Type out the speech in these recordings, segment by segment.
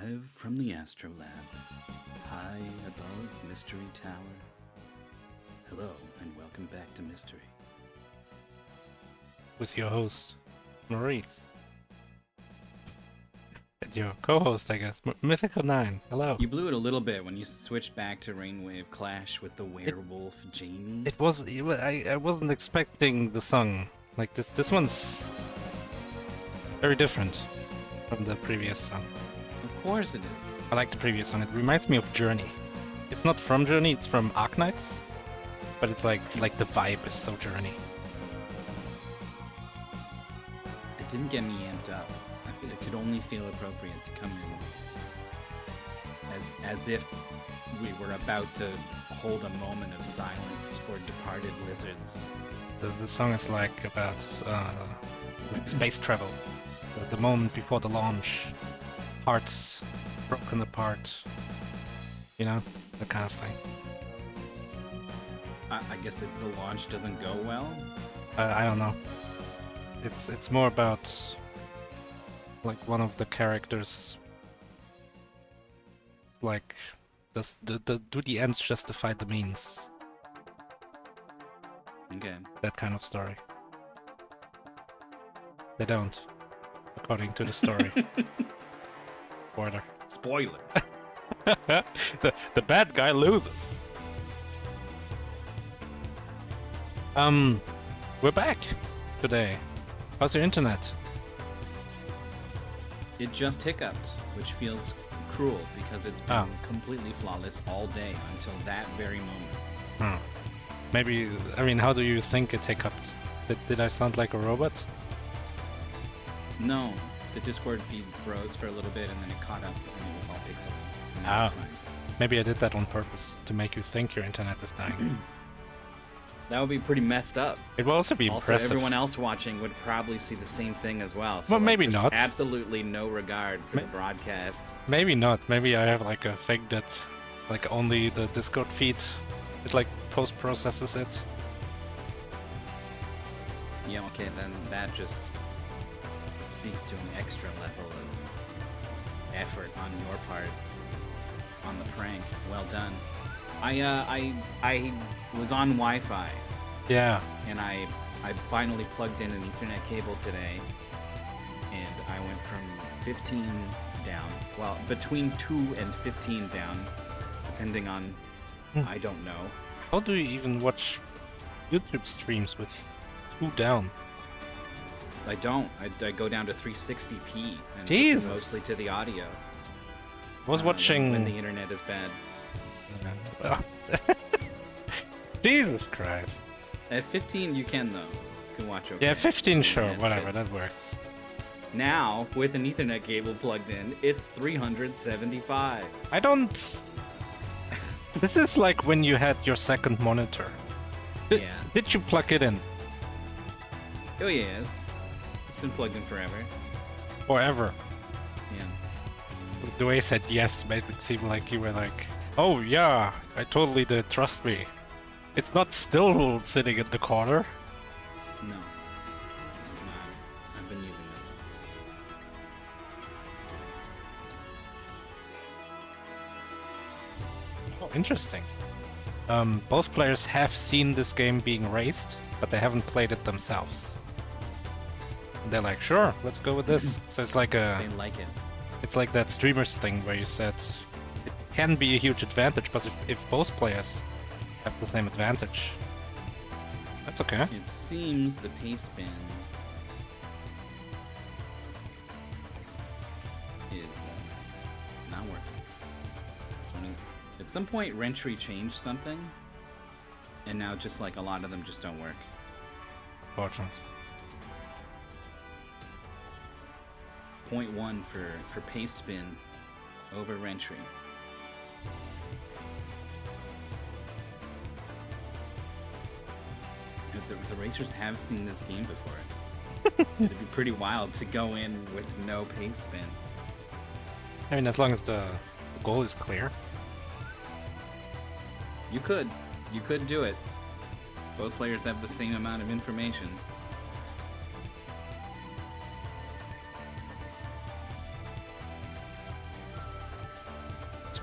Live from the Astrolab, high above Mystery Tower. Hello, and welcome back to Mystery. With your host, Maurice. And your co-host, I guess, Mythical 9. Hello. You blew it a little bit when you switched back to Rainwave Clash with the werewolf Jamie. I wasn't expecting the song like this. This one's very different from the previous song. Of course it is. I like the previous song. It reminds me of Journey. It's not from Journey, it's from Arknights. But it's like the vibe is so Journey. It didn't get me amped up. It could only feel appropriate to come in as if we were about to hold a moment of silence for departed lizards. The song is like about space travel. The moment before the launch. Hearts broken apart. You know, that kind of thing. I guess the launch doesn't go well? I don't know. It's more about like one of the characters. Like, do the ends justify the means? Okay. That kind of story. They don't, according to the story. Spoiler. Spoiler. the bad guy loses. We're back today. How's your internet? It just hiccuped, which feels cruel because it's been completely flawless all day until that very moment. Maybe, I mean, how do you think it hiccuped? Did I sound like a robot? No, the Discord feed froze for a little bit and then it caught up and it was all pixelated. And now it's fine. Maybe I did that on purpose to make you think your internet is dying. That would be pretty messed up. It will also be impressive. Also, everyone else watching would probably see the same thing as well. So well, maybe not. Absolutely no regard for the broadcast. Maybe not. Maybe I have like a thing that, like, only the Discord feed, it like post-processes it. Yeah, okay, then that just speaks to an extra level of effort on your part on the prank. Well done. I was on Wi-Fi. Yeah. And I finally plugged in an Ethernet cable today, and I went from 15 down. Well, between 2 and 15 down, depending on, I don't know. How do you even watch YouTube streams with 2 down? I don't. I go down to 360p and Jesus. listen mostly to the audio. I was watching when the internet is bad. Jesus Christ. At 15 you can though. You can watch okay. Yeah, 15 sure, It's whatever, good. that works. Now, with an Ethernet cable plugged in, it's 375. I don't... This is like when you had your second monitor. Yeah. Did you plug it in? Oh yeah, it's been plugged in forever. Forever? Yeah. The way you said yes made it seem like you were like, oh yeah, I totally did, trust me. It's not still sitting in the corner. No. I've been using it. Oh, interesting. Both players have seen this game being raised, but they haven't played it themselves. And they're like, sure, let's go with this. So it's like They like it. it's like that streamers thing where you said it can be a huge advantage, but if both players have the same advantage, that's okay. It seems the pace bin is not working. At some point, Rentry changed something, and now just like a lot of them just don't work. Fortunate. 0.1 for paste bin over Rentry. If the racers have seen this game before, it'd be pretty wild to go in with no paste bin. I mean, as long as the goal is clear. You could do it. Both players have the same amount of information.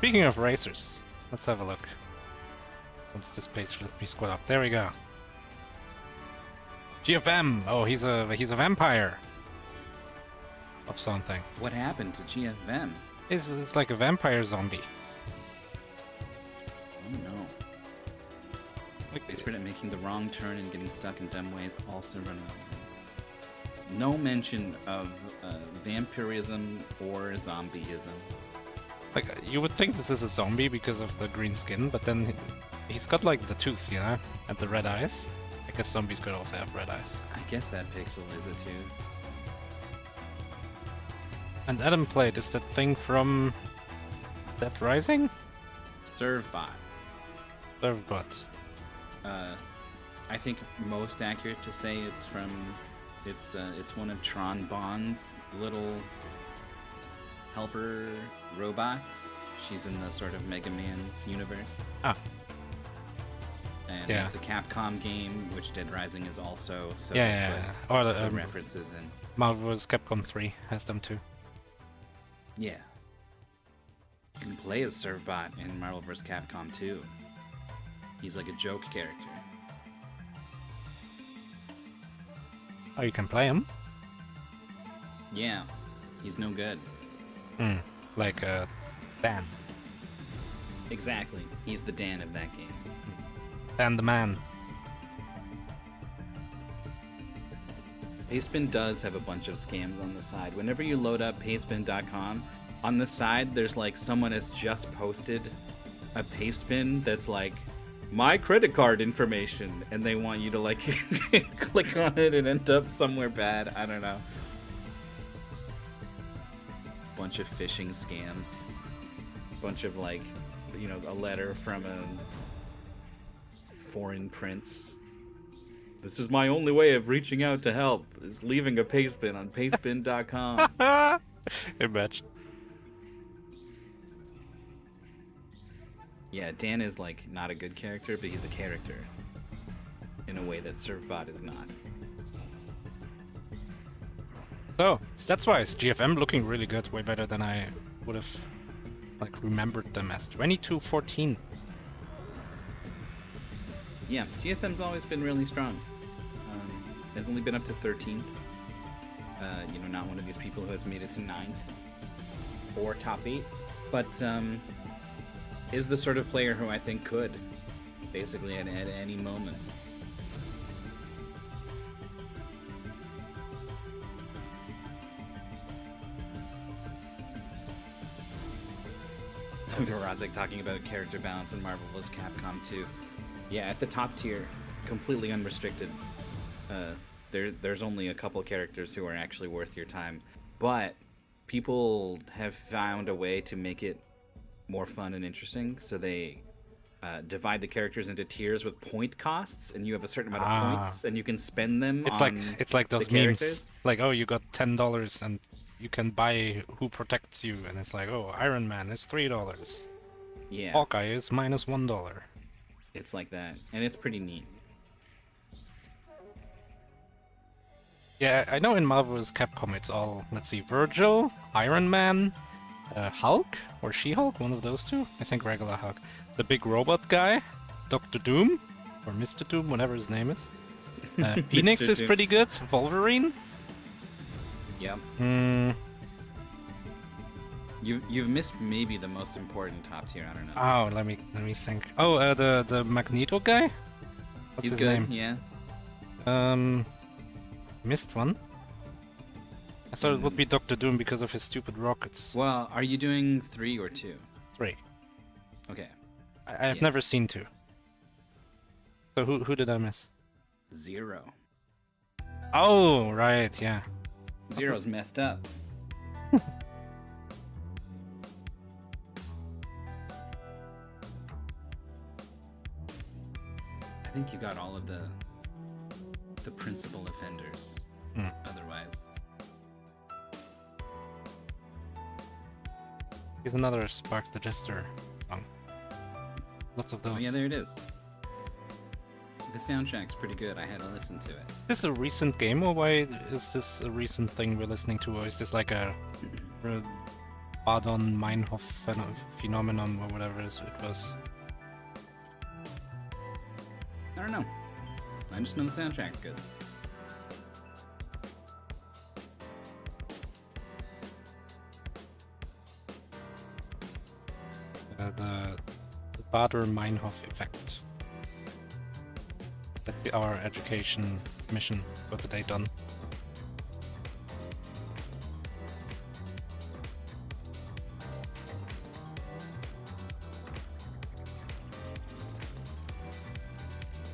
Speaking of racers, let's have a look. Once this page let me scroll up. There we go. GFM. Oh, he's a vampire of something. What happened to GFM? It's like a vampire zombie. Oh no. Like, He's good at making the wrong turn and getting stuck in dumb ways, also running away. No mention of vampirism or zombieism. like you would think this is a zombie because of the green skin, but then he's got like the tooth, you know, and the red eyes. I guess zombies could also have red eyes. I guess that pixel is a tooth. And AtomPlayed is that thing from Dead Rising? Servbot. Servbot. I think most accurate to say it's from it's one of Tron Bond's little helper robots. She's in the sort of Mega Man universe. Ah. And Yeah. it's a Capcom game, which Dead Rising is also. So Yeah. Or the the references in. Marvel's Capcom 3 has them too. Yeah. You can play as Servbot in Marvel vs. Capcom 2. He's like a joke character. Oh, you can play him? Yeah. He's no good. Like Dan. Exactly. He's the Dan of that game. Dan the man. Pastebin does have a bunch of scams on the side. Whenever you load up pastebin.com, on the side there's like someone has just posted a pastebin that's like my credit card information, and they want you to like click on it and end up somewhere bad. I don't know. Bunch of phishing scams. Bunch of like, you know, a letter from a foreign prince. This is my only way of reaching out to help, is leaving a pastebin on pastebin.com. Imagine. Yeah, Dan is like not a good character, but he's a character in a way that Servbot is not. So, stats-wise, GFM looking really good, way better than I would have like remembered them as. 22-14. Yeah, GFM's always been really strong. Has only been up to 13th. You know, not one of these people who has made it to 9th or top 8, but is the sort of player who I think could, basically at any moment. Verazic talking about character balance in Marvel vs. Capcom 2. Yeah, at the top tier, completely unrestricted. There's only a couple characters who are actually worth your time, but people have found a way to make it more fun and interesting. So they divide the characters into tiers with point costs, and you have a certain amount of points, and you can spend them. It's like those the memes. characters. Like, oh, you got $10 and you can buy Who Protects You, and it's like, oh, Iron Man is $3. Yeah, Hawkeye is -$1. it's like that, and it's pretty neat. Yeah, I know in Marvel vs. Capcom it's all, let's see, Virgil, Iron Man, Hulk, or She-Hulk, one of those two. I think regular Hulk. The big robot guy, Dr. Doom, or Mr. Doom, whatever his name is. Phoenix is Doom. pretty good. Wolverine. Yep. Hmm. You've missed maybe the most important top tier. I don't know. Oh, let me think. Oh, the Magneto guy. What's He's his good. name? Yeah. Missed one. I thought it would be Dr. Doom because of his stupid rockets. Well, are you doing 3 or 2? 3. Okay. I've Yeah. never seen 2. So who did I miss? 0. Oh, right, yeah. 0's messed up. I think you got all of the principal offenders. Otherwise, Here's another Spark the Jester song. Lots of those. oh yeah, there it is. The soundtrack's pretty good. I had to listen to it. Is this a recent game, or why is this a recent thing we're listening to, or is this like a Badon-Meinhof phenomenon or whatever it was. I don't know. I just know the soundtrack's good. The Bader-Meinhof effect. That's our education mission for the day done.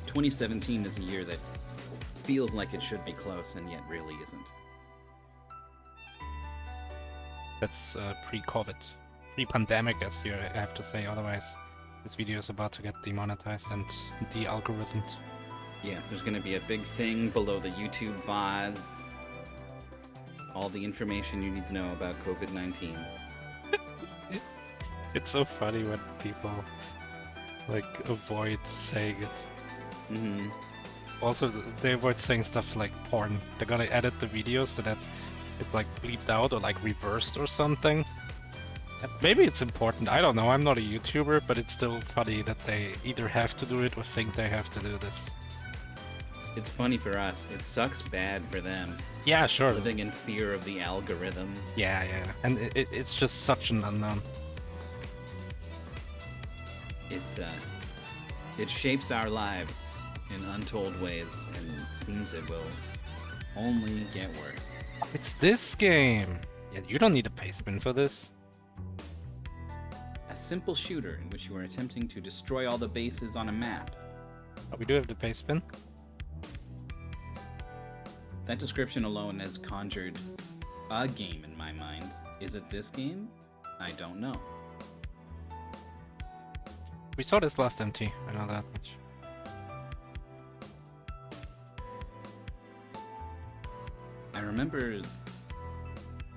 "2017 is a year that feels like it should be close and yet really isn't." That's pre-COVID. Pre-pandemic, as you have to say, otherwise this video is about to get demonetized and de-algorithmed. Yeah, there's gonna be a big thing below the YouTube VOD. All the information you need to know about COVID-19. It's so funny when people like avoid saying it. Mm-hmm. Also, they avoid saying stuff like porn. They're gonna edit the video so that it's like bleeped out or like reversed or something. And maybe it's important, I don't know, I'm not a YouTuber, but it's still funny that they either have to do it or think they have to do this. It's funny for us. It sucks bad for them. Yeah, sure. Living in fear of the algorithm. Yeah. And it's just such an unknown. It shapes our lives in untold ways, and it seems it will only get worse. It's this game! Yeah, you don't need a pay spin for this. A simple shooter in which you are attempting to destroy all the bases on a map. Oh, we do have the pay spin? That description alone has conjured a game in my mind. Is it this game? I don't know. We saw this last MT, I know that much. I remember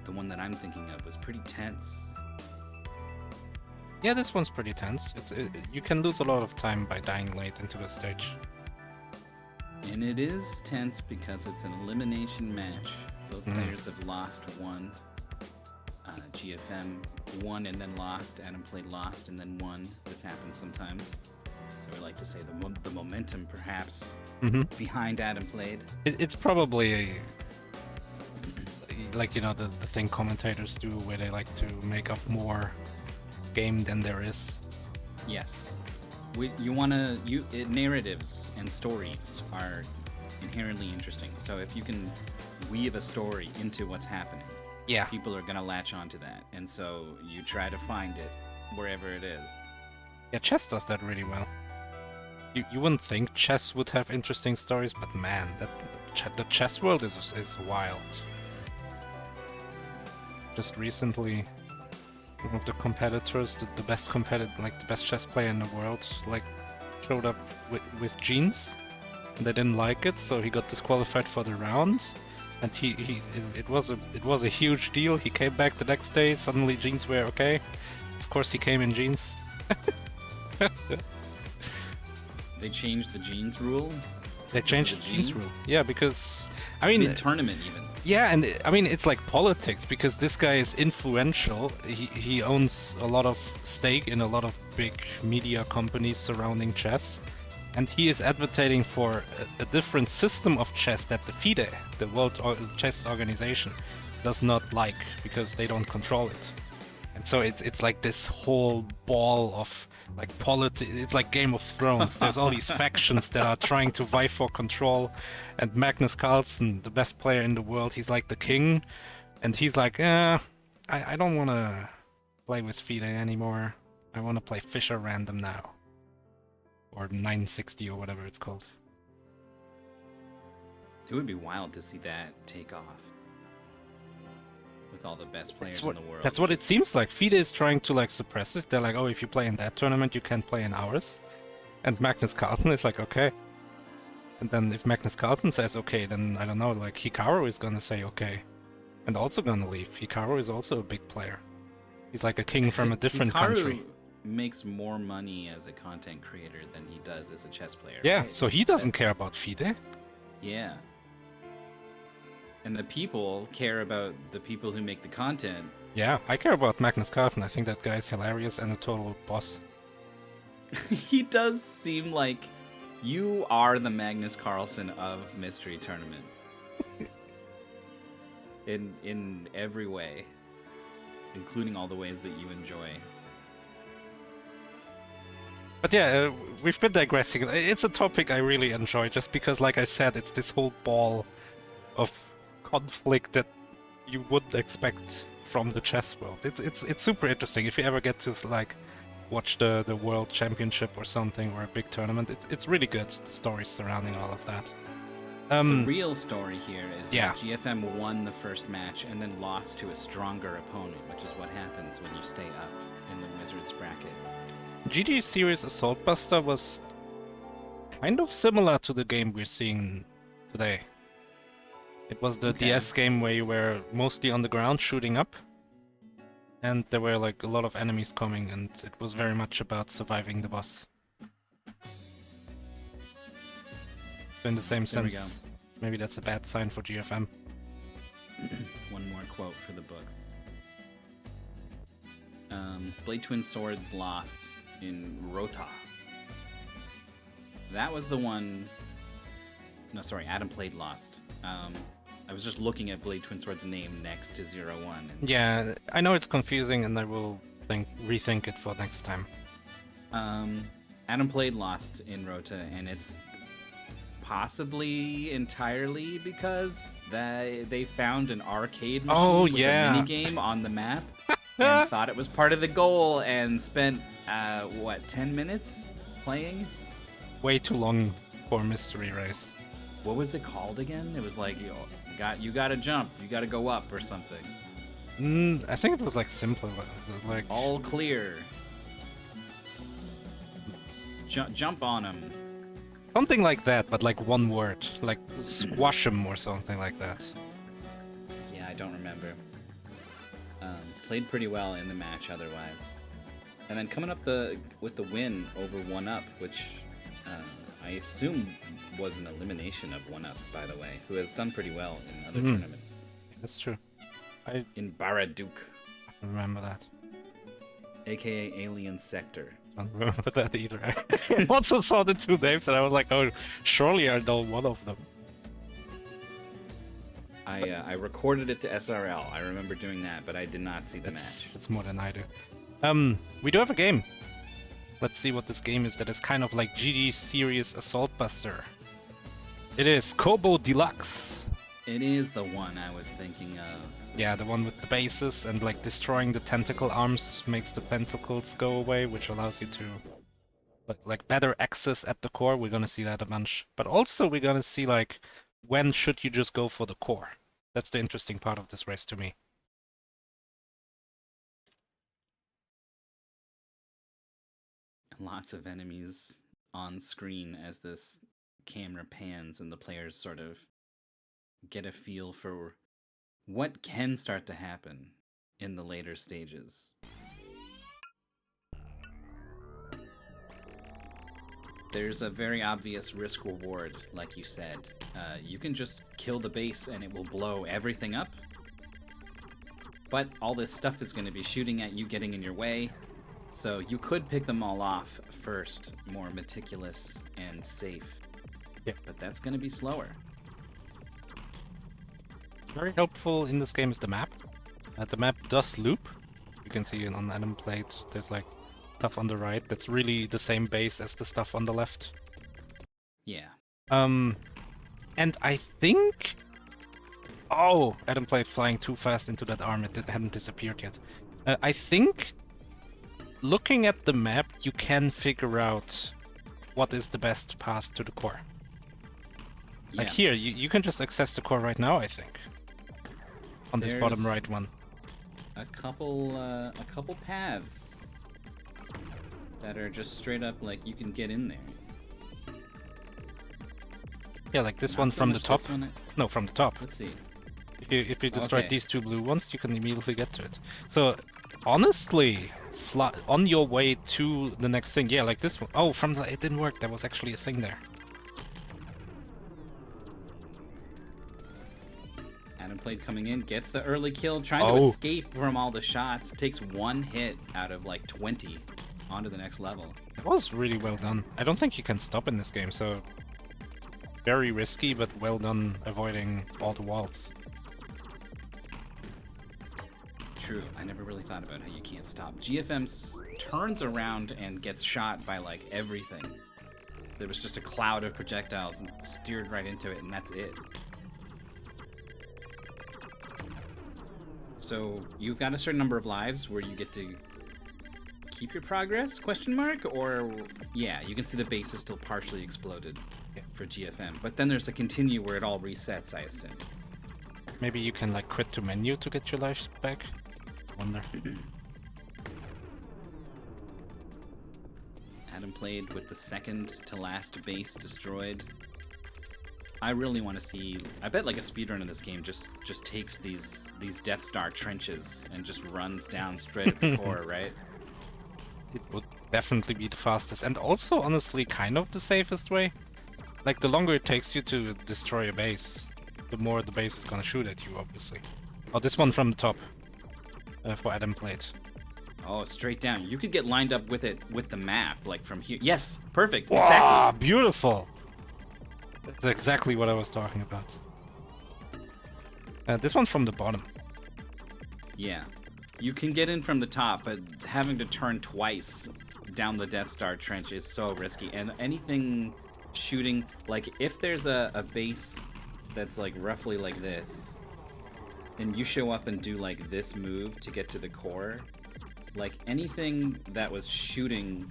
the one that I'm thinking of was pretty tense. Yeah, this one's pretty tense. You can lose a lot of time by dying late into the stage. And it is tense because it's an elimination match. Both players have lost one. GFM won and then lost. AtomPlayed lost and then won. This happens sometimes. So we like to say the momentum, perhaps, behind AtomPlayed. It's probably like, you know, the thing commentators do where they like to make up more game than there is. Yes. Narratives and stories are inherently interesting. So if you can weave a story into what's happening, yeah, people are gonna latch onto that, and so you try to find it wherever it is. Yeah, chess does that really well. You wouldn't think chess would have interesting stories, but man, the chess world is wild. Just recently, one of the competitors, the best competitor, like the best chess player in the world, like showed up with jeans, and they didn't like it, so he got disqualified for the round. And it was a huge deal. He came back the next day. Suddenly jeans were okay. Of course, he came in jeans. They changed the jeans rule. They changed the jeans rule. Yeah, because I mean, mid-tournament even. Yeah, and I mean it's like politics because this guy is influential. He owns a lot of stake in a lot of big media companies surrounding chess. And he is advocating for a different system of chess that the FIDE, the World Chess Organization, does not like because they don't control it. And so it's like this whole ball of like politics. It's like Game of Thrones. There's all these factions that are trying to vie for control. And Magnus Carlsen, the best player in the world, he's like the king. And he's like, I don't want to play with FIDE anymore. I want to play Fischer Random now. Or 960 or whatever it's called. It would be wild to see that take off. With all the best players in the world. That's what it seems like. FIDE is trying to like suppress it. They're like, oh, if you play in that tournament, you can't play in ours. And Magnus Carlsen is like, okay. And then if Magnus Carlsen says okay, then I don't know, like Hikaru is gonna say okay. And also gonna leave. Hikaru is also a big player. He's like a king from a different country. Makes more money as a content creator than he does as a chess player. Yeah, right? so he doesn't care about FIDE. Yeah. And the people care about the people who make the content Yeah, I care about Magnus Carlsen. I think that guy is hilarious and a total boss. He does seem like you are the Magnus Carlsen of Mystery Tournament. In every way, including all the ways that you enjoy. But yeah, we've been digressing. It's a topic I really enjoy just because, like I said, it's this whole ball of conflict that you wouldn't expect from the chess world. It's super interesting. If you ever get to like watch the World Championship or something, or a big tournament, it's really good, the stories surrounding all of that. The real story here is yeah. that GFM won the first match and then lost to a stronger opponent, which is what happens when you stay up in the Wizards bracket. GG Series Assault Buster was kind of similar to the game we're seeing today. It was the DS game where you were mostly on the ground shooting up, and there were like a lot of enemies coming, and it was very much about surviving the boss. So in the same sense, maybe that's a bad sign for GFM. One more quote for the books. Blade Twin Swords lost in Rota. That was the one... No, sorry, AtomPlayed lost. I was just looking at Blade Twin Swords' name next to 0-1. And... Yeah, I know it's confusing, and I will rethink it for next time. AtomPlayed lost in Rota, and it's possibly entirely because they found an arcade machine with a minigame on the map and thought it was part of the goal and spent, 10 minutes playing? Way too long for a mystery race. What was it called again? It was like, you gotta jump, you gotta go up or something. I think it was like simpler, like... All clear. Jump on him. Something like that, but like one word. Like squash him or something like that. Yeah, I don't remember. Played pretty well in the match otherwise. And then coming up with the win over 1UP, which I assume was an elimination of 1UP, by the way, who has done pretty well in other tournaments. That's true. In Baraduk. I remember that. AKA Alien Sector. I don't remember that either. I also saw the two names and I was like, oh, surely I know one of them. I recorded it to SRL. I remember doing that, but I did not see the match. That's more than I do. We do have a game. Let's see what this game is that is kind of like GG Series Assault Buster. It is Kobo Deluxe. It is the one I was thinking of. Yeah, the one with the bases and like destroying the tentacle arms makes the tentacles go away, which allows you to like better access at the core. We're gonna see that a bunch. But also we're gonna see like when should you just go for the core. That's the interesting part of this race to me. Lots of enemies on screen as this camera pans and the players sort of get a feel for what can start to happen in the later stages. There's a very obvious risk reward, like you said. You can just kill the base and it will blow everything up. But all this stuff is going to be shooting at you, getting in your way. So you could pick them all off first, more meticulous and safe. Yeah. But that's going to be slower. Very helpful in this game is the map. The map does loop. You can see it on AtomPlayed. There's like stuff on the right that's really the same base as the stuff on the left. Yeah. And I think... Oh, AtomPlayed flying too fast into that arm. It hadn't disappeared yet. I think looking at the map, you can figure out what is the best path to the core. Like here, you can just access the core right now, I think. On this bottom right one. A couple paths that are just straight up like you can get in there. Yeah, like this one from the top. No, from the top. Let's see. If you destroy these two blue ones, you can immediately get to it. So, honestly, on your way to the next thing, yeah, like this one. Oh, it didn't work. There was actually a thing there. AtomPlayed coming in, gets the early kill, trying to escape from all the shots, takes one hit out of like 20 onto the next level. That was really well done. I don't think you can stop in this game, so very risky, but well done avoiding all the walls. True, I never really thought about how you can't stop. GFM turns around and gets shot by like everything. There was just a cloud of projectiles and steered right into it, and that's it. So you've got a certain number of lives where you get to keep your progress, question mark? Or, yeah, you can see the base is still partially exploded for GFM. But then there's a continue where it all resets, I assume. Maybe you can like quit to menu to get your lives back? I wonder. AtomPlayed with the second to last base destroyed. I really want to see. I bet like a speedrun of this game just takes these Death Star trenches and just runs down straight at the core, right? It would definitely be the fastest, and also honestly kind of the safest way. Like the longer it takes you to destroy a base, the more the base is gonna shoot at you, obviously. Oh, this one from the top for AtomPlayed. Oh, straight down. You could get lined up with it with the map, like from here. Yes, perfect. Wow, exactly. Beautiful. That's exactly what I was talking about. This one from the bottom. Yeah. You can get in from the top, but having to turn twice down the Death Star trench is so risky. And anything shooting, like if there's a base that's like roughly like this, and you show up and do like this move to get to the core, like anything that was shooting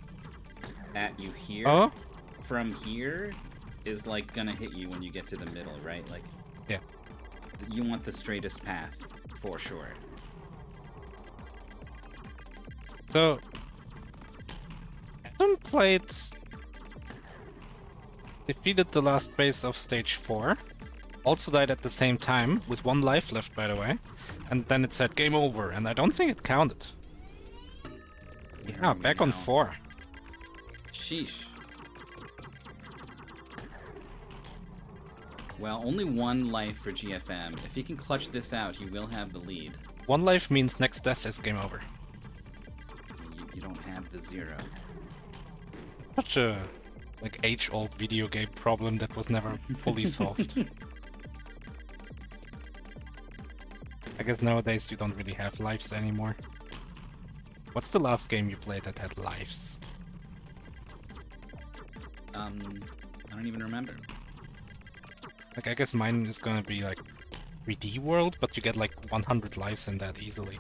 at you here from here is like gonna hit you when you get to the middle, right? Like, yeah, you want the straightest path for sure. So, AtomPlayed defeated the last base of stage 4. Also died at the same time, with 1 life left, by the way. And then it said game over, and I don't think it counted. Yeah, back on 4. Sheesh. Well, only 1 life for GFM. If he can clutch this out, he will have the lead. 1 life means next death is game over. You don't have the 0. Such a like age-old video game problem that was never fully solved. I guess nowadays you don't really have lives anymore. What's the last game you played that had lives? I don't even remember. Like, I guess mine is gonna be like 3D World, but you get like 100 lives in that easily.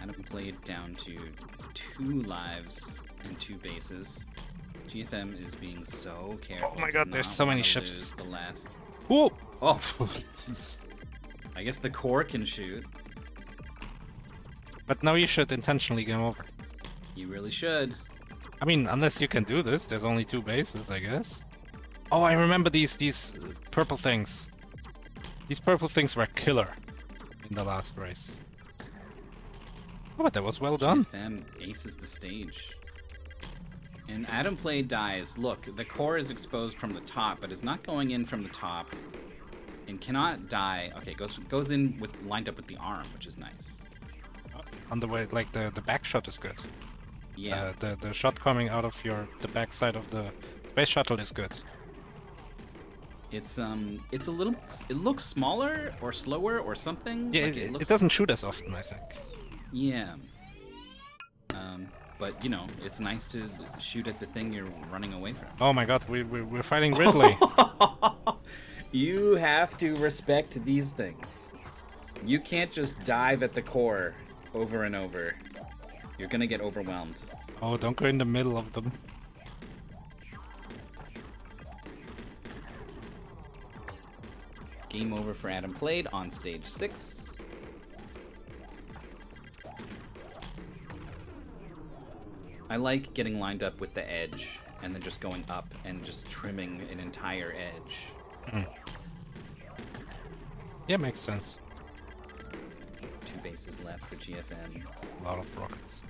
AtomPlayed down to 2 lives and 2 bases. GFM is being so careful. Oh my god, there's so many ships. The last. Whoa! Oh! I guess the core can shoot. But now you should intentionally game over. You really should. I mean, unless you can do this, there's only 2 bases, I guess. Oh, I remember these purple things. These purple things were killer in the last race. Oh, but that was well done. GFM aces the stage. And AtomPlayed dies. Look, the core is exposed from the top, but is not going in from the top. And cannot die. Okay, goes in with lined up with the arm, which is nice. On the way, like the back shot is good. Yeah. The shot coming out of the back side of the space shuttle is good. It's a little. It looks smaller or slower or something. Yeah, like it doesn't shoot as often, I think. Yeah. But you know, it's nice to shoot at the thing you're running away from. Oh my god, we're fighting Ridley. You have to respect these things. You can't just dive at the core over and over. You're gonna get overwhelmed. Oh, don't go in the middle of them. Game over for AtomPlayed on stage 6. I like getting lined up with the edge and then just going up and just trimming an entire edge. Mm. Yeah, makes sense. 2 bases left for GFM. A lot of rockets.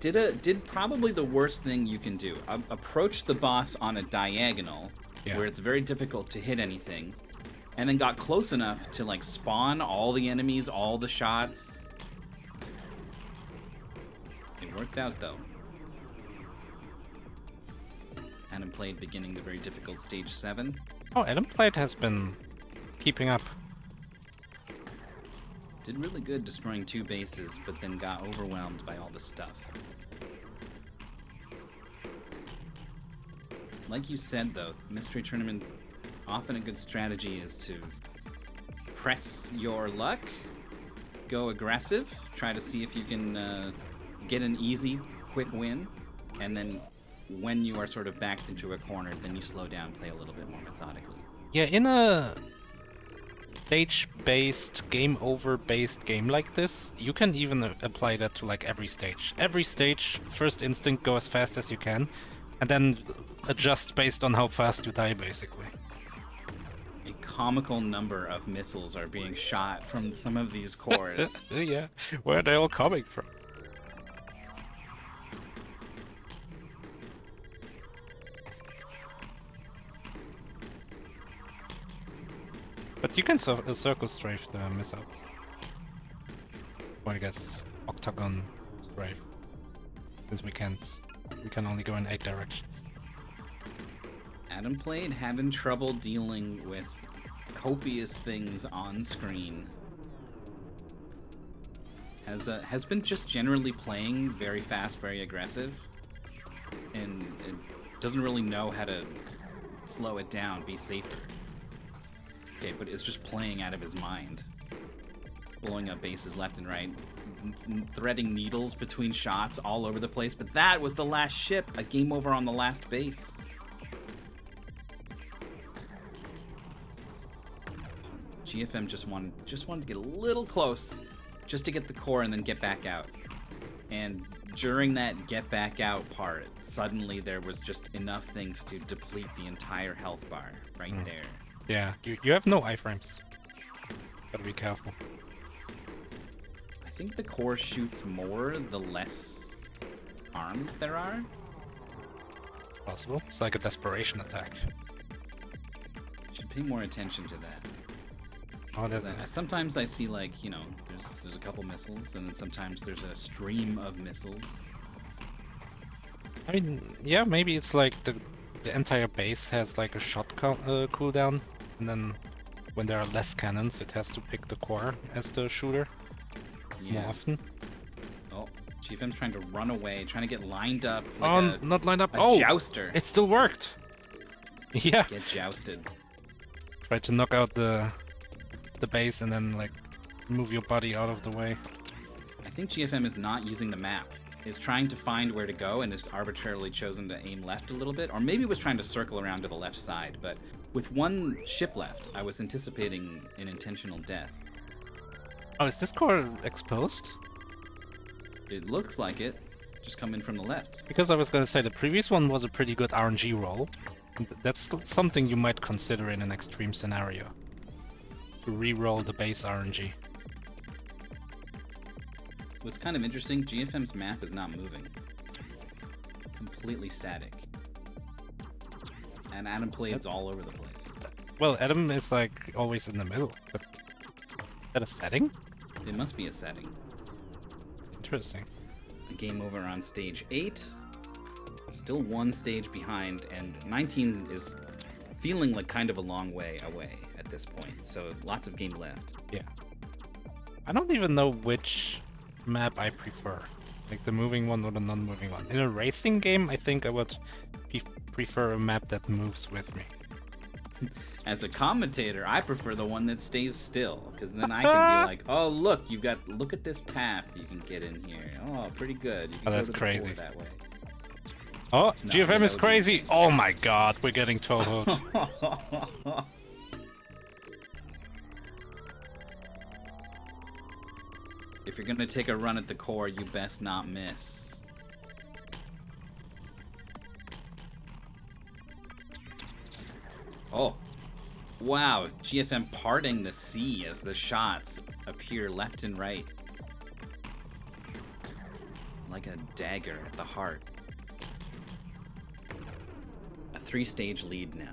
Did probably the worst thing you can do. Approach the boss on a diagonal, where it's very difficult to hit anything, and then got close enough to like spawn all the enemies, all the shots. It worked out though. AtomPlayed beginning the very difficult stage 7. Oh, AtomPlayed has been keeping up. Did really good destroying 2 bases, but then got overwhelmed by all the stuff. Like you said, though, Mystery Tournament, often a good strategy is to press your luck, go aggressive, try to see if you can get an easy, quick win, and then when you are sort of backed into a corner, then you slow down, play a little bit more methodically. Yeah, in a stage-based, game-over-based game like this, you can even apply that to like every stage. Every stage, first instinct, go as fast as you can, and then adjust based on how fast you die, basically. A comical number of missiles are being shot from some of these cores. Yeah, where are they all coming from? But you can circle strafe the missiles. Or I guess octagon strafe. Since we can only go in 8 directions. AtomPlayed having trouble dealing with copious things on screen. Has been just generally playing very fast, very aggressive, and it doesn't really know how to slow it down, be safer. Okay, but is just playing out of his mind. Blowing up bases left and right, threading needles between shots all over the place, but that was the last ship, a game over on the last base. GFM just wanted to get a little close, just to get the core and then get back out. And during that get back out part, suddenly there was just enough things to deplete the entire health bar right there. Yeah, you have no iframes. Gotta be careful. I think the core shoots more the less arms there are. Possible. It's like a desperation attack. Should pay more attention to that. Oh, Sometimes I see like, you know, there's a couple missiles, and then sometimes there's a stream of missiles. I mean, yeah, maybe it's like the entire base has like a shot cooldown, and then when there are less cannons, it has to pick the core as the shooter more often. Oh, GFM's trying to run away, trying to get lined up. Like not lined up. A jouster. It still worked. Yeah. Get jousted. Try to knock out the base and then like move your body out of the way. I think GFM is not using the map. Is trying to find where to go and has arbitrarily chosen to aim left a little bit, or maybe was trying to circle around to the left side, but with one ship left, I was anticipating an intentional death. Oh, is this core exposed? It looks like it. Just come in from the left. Because I was gonna say the previous one was a pretty good RNG roll. That's something you might consider in an extreme scenario. To re-roll the base RNG. What's kind of interesting, GFM's map is not moving. Completely static. And AtomPlayed's all over the place. Well, Atom is like always in the middle. But is that a setting? It must be a setting. Interesting. A game over on stage 8. Still one stage behind, and 19 is feeling like kind of a long way away at this point. So lots of game left. Yeah. I don't even know which map I prefer. Like the moving one or the non-moving one. In a racing game, I think I would prefer a map that moves with me. As a commentator, I prefer the one that stays still, because then I can be like, oh look, look at this path you can get in here. Oh, pretty good. You can that's go to crazy. the that way. Oh, No, GFM is that would be crazy! Oh my god, we're getting totaled. If you're gonna take a run at the core, you best not miss. Oh. Wow, GFM parting the sea as the shots appear left and right. like a dagger at the heart. A 3-stage lead now.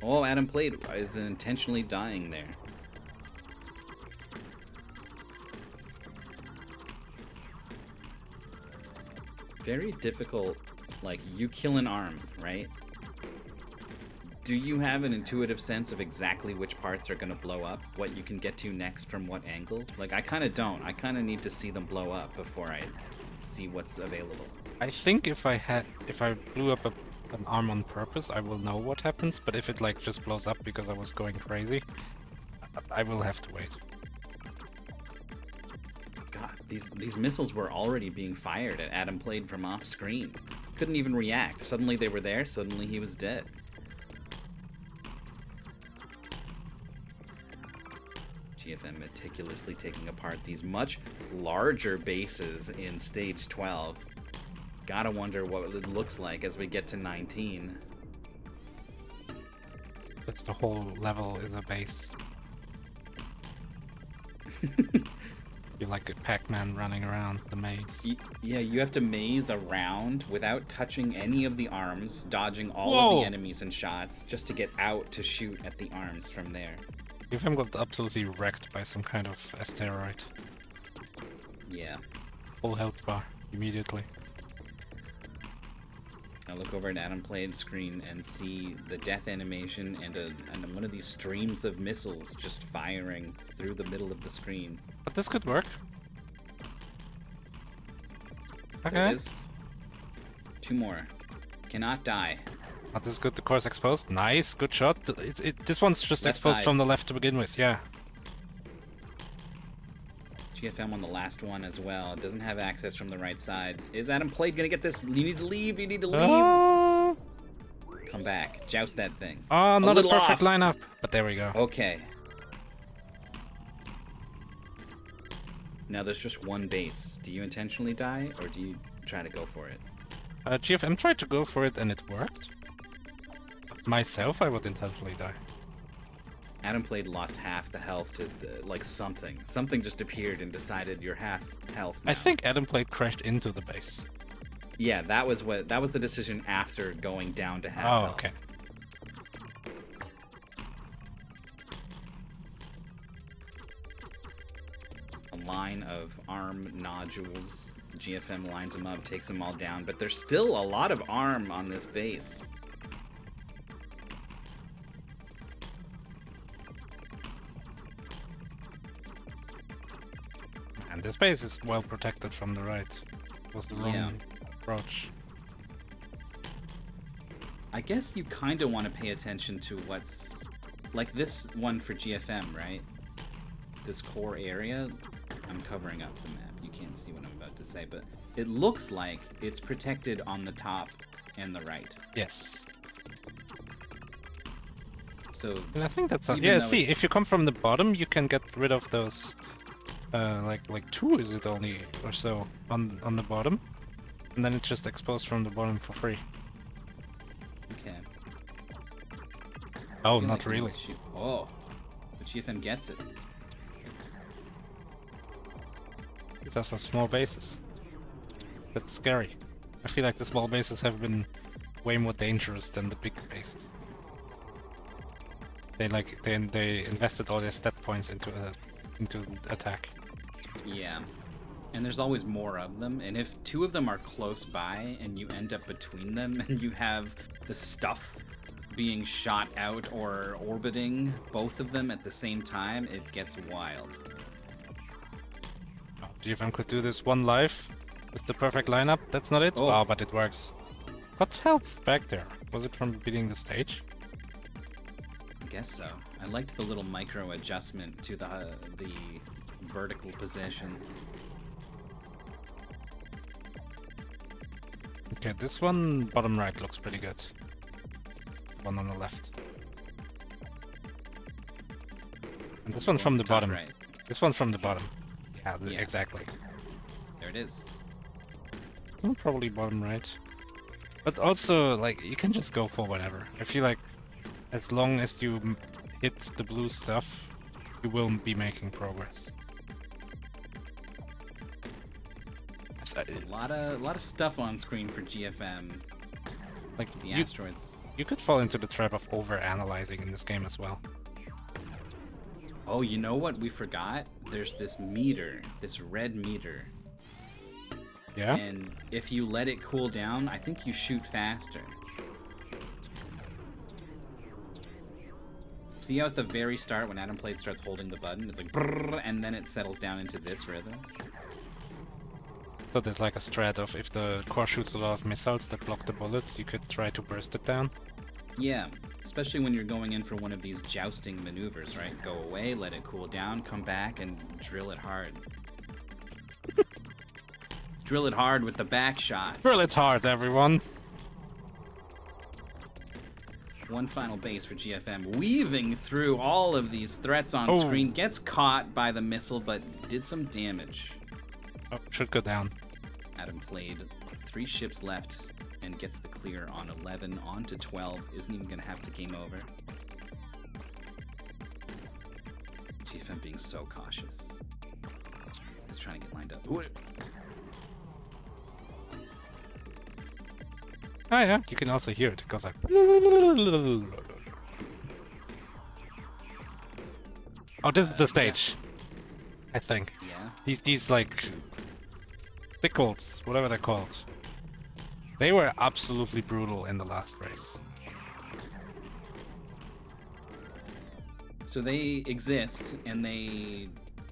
Oh, AtomPlayed is intentionally dying there. Very difficult. Like, you kill an arm, right? Do you have an intuitive sense of exactly which parts are going to blow up? What you can get to next from what angle? Like, I kind of don't. I kind of need to see them blow up before I see what's available. I think if I blew up an arm on purpose, I will know what happens, but if it like just blows up because I was going crazy, I will have to wait. God, these missiles were already being fired at AtomPlayed from off screen. Couldn't even react. Suddenly they were there, suddenly he was dead. GFM meticulously taking apart these much larger bases in stage 12. Gotta wonder what it looks like as we get to 19. That's the whole level is a base. You're like a Pac-Man running around the maze. Yeah, you have to maze around without touching any of the arms, dodging all Whoa! of the enemies and shots, just to get out to shoot at the arms from there. GFM got absolutely wrecked by some kind of asteroid. Yeah. Full health bar immediately. I look over at AtomPlayed screen and see the death animation and one of these streams of missiles just firing through the middle of the screen. But this could work. There Okay. it is. 2 more. Cannot die. But this is good. The core's exposed. Nice, good shot. This one's just Left exposed side. from the left to begin with. Yeah. GFM on the last one as well. It doesn't have access from the right side. Is AtomPlayed gonna get this? You need to leave. You need to leave. Oh, Come back. Joust that thing. not a little perfect off. lineup. But there we go. Okay. Now there's just one base. Do you intentionally die, or do you try to go for it? GFM tried to go for it and it worked. Myself, I would intentionally die. AtomPlayed lost half the health to like something. Something just appeared and decided you're half health now. I think AtomPlayed crashed into the base. Yeah, that was the decision after going down to half Oh, health. okay. A line of arm nodules. GFM lines them up, takes them all down, but there's still a lot of arm on this base. And this base is well protected from the right. It was the wrong Yeah. approach. I guess you kind of want to pay attention to what's... Like this one for GFM, right? This core area. I'm covering up the map. You can't see what I'm about to say, but it looks like it's protected on the top and the right. Yes. So, And I think that's... Even Yeah, though see, it's- if you come from the bottom, you can get rid of those... like 2 is it only or so on the bottom, and then it's just exposed from the bottom for free. okay. Oh, I feel not like we really. need to shoot- Oh, but GFM gets it. These are so small bases. That's scary. I feel like the small bases have been way more dangerous than the big bases. They invested all their stat points into attack. Yeah. And there's always more of them, and if 2 of them are close by and you end up between them and you have the stuff being shot out or orbiting both of them at the same time, it gets wild. Oh, GFM could do this one life with the perfect lineup. That's not it? Oh. Wow, but it works. What health back there? Was it from beating the stage? I guess so. I liked the little micro adjustment to the vertical position. Okay, this one bottom right looks pretty good. One on the left. And this one from the Top bottom. right. This one from the bottom. Yeah, Yeah. exactly. There it is. Probably bottom right. But also, like, you can just go for whatever. I feel like as long as you hit the blue stuff, you will be making progress. A lot of stuff on screen for GFM. Like The asteroids. you could fall into the trap of over-analyzing in this game as well. Oh, you know what we forgot? There's this meter, this red meter. Yeah? And if you let it cool down, I think you shoot faster. See how at the very start when AtomPlayed starts holding the button, it's like brrr, and then it settles down into this rhythm? So there's like a strat of if the core shoots a lot of missiles that block the bullets, you could try to burst it down. Yeah, especially when you're going in for one of these jousting maneuvers, right? Go away, let it cool down, come back, and drill it hard. Drill it hard with the back shots. Drill it hard, everyone! One final base for GFM, weaving through all of these threats on Oh. screen, gets caught by the missile, but did some damage. Oh, should go down. AtomPlayed 3 ships left and gets the clear on 11 on to 12. Isn't even gonna have to game over. GFM being so cautious. He's trying to get lined up. Ooh. Oh yeah, you can also hear it. It goes like... Oh, this is the stage. I think. Yeah. These like... Pickles, whatever they're called. They were absolutely brutal in the last race. So they exist and they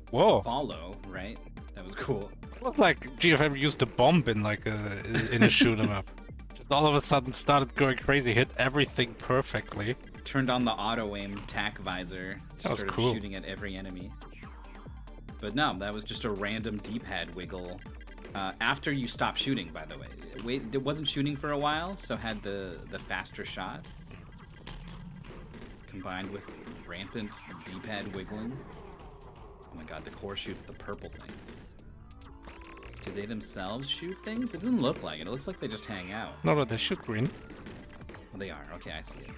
Whoa! follow, right? That was cool. It looked like GFM used a bomb in like in a shoot 'em up. Just all of a sudden started going crazy, hit everything perfectly. Turned on the auto aim tack visor. That was started cool. shooting at every enemy. But no, that was just a random D-pad wiggle. After you stop shooting, by the way. It wasn't shooting for a while, so had the faster shots. Combined with rampant D-pad wiggling. Oh my god, the core shoots the purple things. Do they themselves shoot things? It doesn't look like it. It looks like they just hang out. No, they shoot green. Oh, they are. Okay, I see it.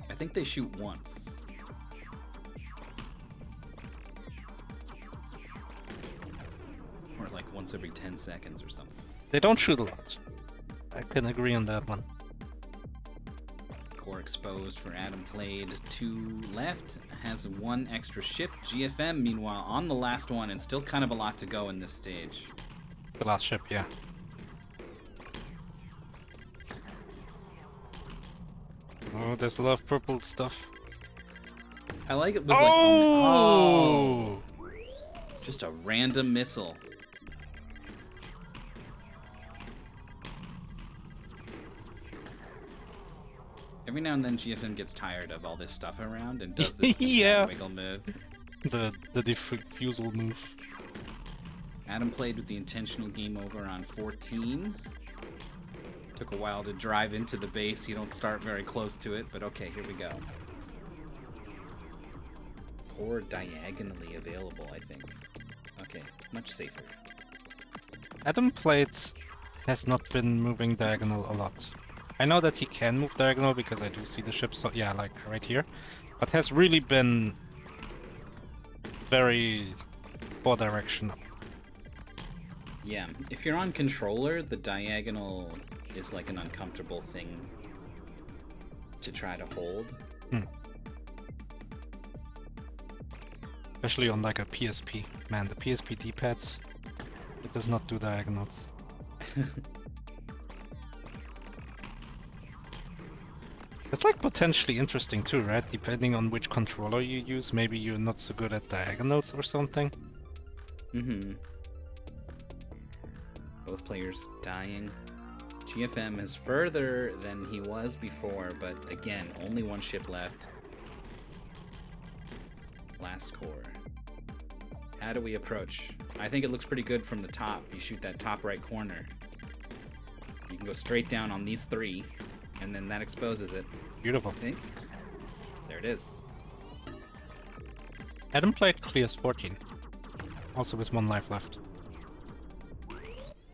I think they shoot once. Or like once every 10 seconds or something. They don't shoot a lot. I can agree on that one. Core exposed for AtomPlayed. 2 left. Has 1 extra ship. GFM, meanwhile, on the last one and still kind of a lot to go in this stage. The last ship, yeah. Oh, there's a lot of purple stuff. I like it was Oh! just a random missile. Every now and then GFM gets tired of all this stuff around and does this Yeah. wiggle move. The diffusal move. AtomPlayed with the intentional game over on 14. Took a while to drive into the base. You don't start very close to it, but okay, here we go. Core diagonally available, I think. Okay, much safer. AtomPlayed has not been moving diagonal a lot. I know that he can move diagonal because I do see the ship, so yeah, like right here. But has really been very poor direction. Yeah, if you're on controller, the diagonal is like an uncomfortable thing to try to hold. Especially on like a PSP. Man, the PSP D-pad, it does not do diagonals. It's like potentially interesting too, right? Depending on which controller you use, maybe you're not so good at diagonals or something. Mm-hmm. Both players dying. GFM is further than he was before, but again, only 1 ship left. Last core. How do we approach? I think it looks pretty good from the top. You shoot that top right corner. You can go straight down on these 3, and then that exposes it. Beautiful. I think. There it is. AtomPlayed clears 14. Also with 1 life left.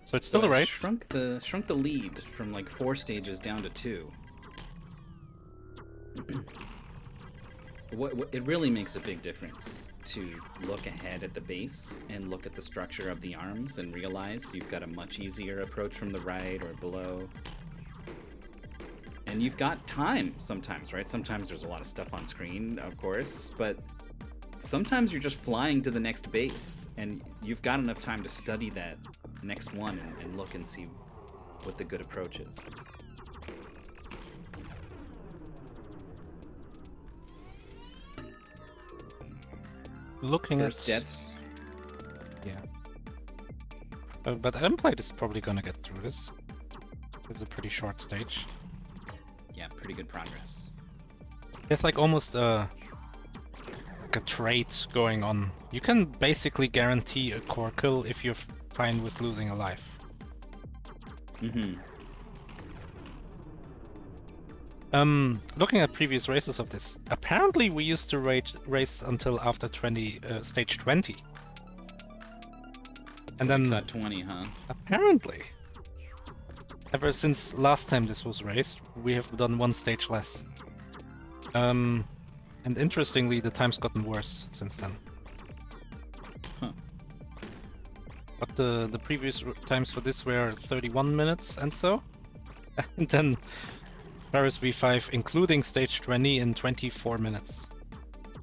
So it's still a race. Shrunk the lead from like 4 stages down to 2. It really makes a big difference to look ahead at the base and look at the structure of the arms and realize you've got a much easier approach from the right or below. And you've got time sometimes, right? Sometimes there's a lot of stuff on screen, of course, but sometimes you're just flying to the next base and you've got enough time to study that next one and look and see what the good approach is. Looking First at deaths. Yeah. But Untitled is probably gonna get through this. It's a pretty short stage. Yeah, pretty good progress. There's like almost like a trait going on. You can basically guarantee a core kill if you're fine with losing a life. Mm-hmm. Looking at previous races of this, apparently we used to race until after stage 20. So And then cut 20, huh? apparently, ever since last time this was raced, we have done one stage less. And interestingly, the time's gotten worse since then. Huh. But the previous times for this were 31 minutes and so. And then Paris V5, including stage 20, in 24 minutes.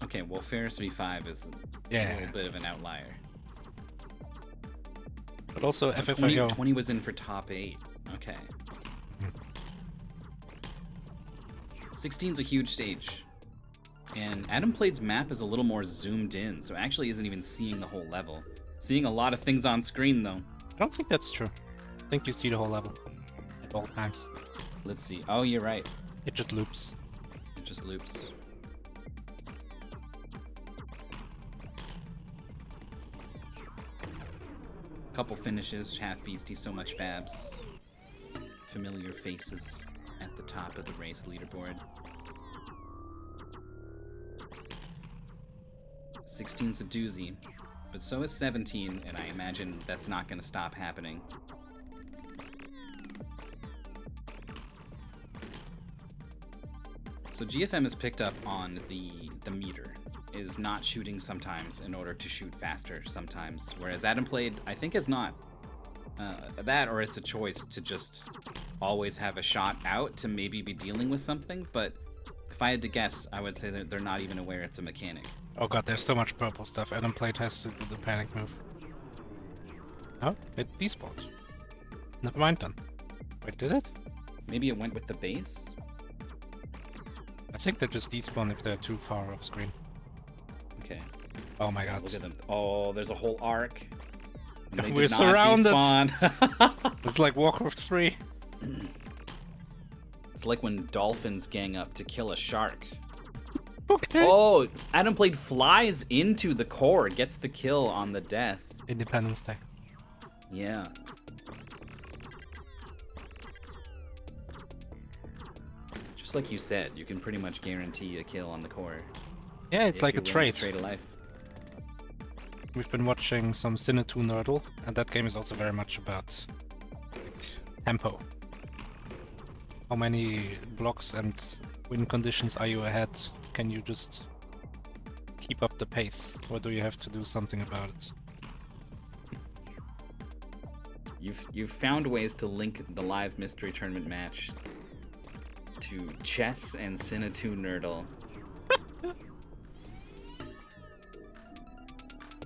Okay, well, Ferris V5 is a little bit of an outlier. But also Oh, FFIO. 20 was in for top 8. Okay. 16's a huge stage. And AtomPlayed's map is a little more zoomed in, so actually isn't even seeing the whole level. Seeing a lot of things on screen, though. I don't think that's true. I think you see the whole level at all times. Let's see. Oh, you're right. It just loops. It just loops. Couple finishes, Half Beastie, so much fabs. Familiar faces at the top of the race leaderboard. 16's a doozy, but so is 17, and I imagine that's not going to stop happening. So GFM has picked up on the meter, is not shooting sometimes in order to shoot faster sometimes, whereas AtomPlayed, I think, is not. That, or it's a choice to just always have a shot out to maybe be dealing with something, but if I had to guess, I would say that they're not even aware it's a mechanic. Oh god, there's so much purple stuff. AtomPlayed has to do the panic move. Oh, it despawned. Never mind then. Wait, did it? Maybe it went with the base? I think they just despawn if they're too far off screen. Okay. Oh my god. Look at them. Oh, there's a whole arc. And they We're did not surrounded. despawn. It's like Warcraft 3. It's like when dolphins gang up to kill a shark. Okay. Oh, AtomPlayed flies into the core, gets the kill on the death. Independence Day. Yeah. Just like you said, you can pretty much guarantee a kill on the core. Yeah, it's if like a you're willing to trade. Trade a life. We've been watching some Cine2 Nerdle, and that game is also very much about like, tempo. How many blocks and win conditions are you ahead? Can you just keep up the pace, or do you have to do something about it? You've found ways to link the live mystery tournament match to chess and Cine2 Nerdle.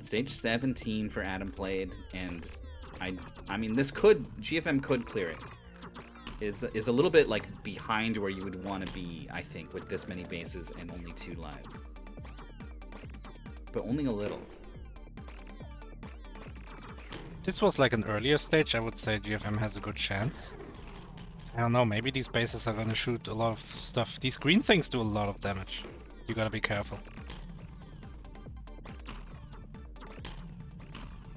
Stage 17 for AtomPlayed, and I mean GFM could clear it. Is a little bit like behind where you would want to be, I think, with this many bases and only 2 lives. But only a little. This was like an earlier stage, I would say GFM has a good chance. I don't know, maybe these bases are gonna shoot a lot of stuff. These green things do a lot of damage. You gotta be careful.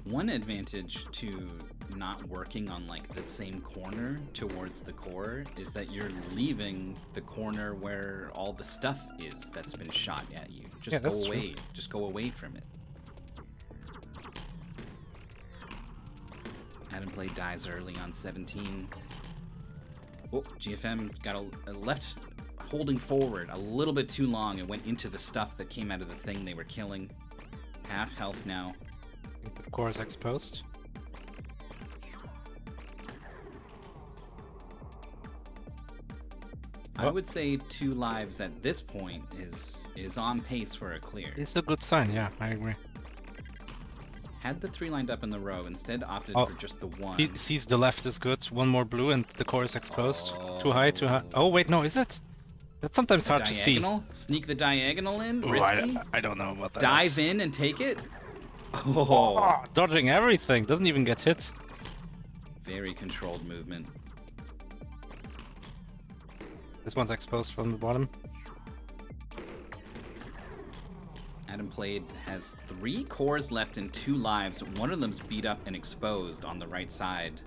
One advantage to not working on like the same corner towards the core is that you're leaving the corner where all the stuff is that's been shot at you. Just go away. True. Just go away from it. AtomPlayed dies early on 17. Oh, GFM got a left. holding forward a little bit too long and went into the stuff that came out of the thing they were killing. Half health now. I think the core is exposed. I would say 2 lives at this point is on pace for a clear. It's a good sign, yeah, I agree. Had the 3 lined up in the row, instead opted for just the 1. He sees the left is good, 1 more blue and the core is exposed. Too high, too high. Oh wait, no, is it? That's sometimes hard to see. Sneak the diagonal in? Ooh, Risky? I don't know about that. Dive in and take it? Oh. Dodging everything, doesn't even get hit. Very controlled movement. This one's exposed from the bottom. AtomPlayed has 3 cores left and 2 lives. One of them's beat up and exposed on the right side.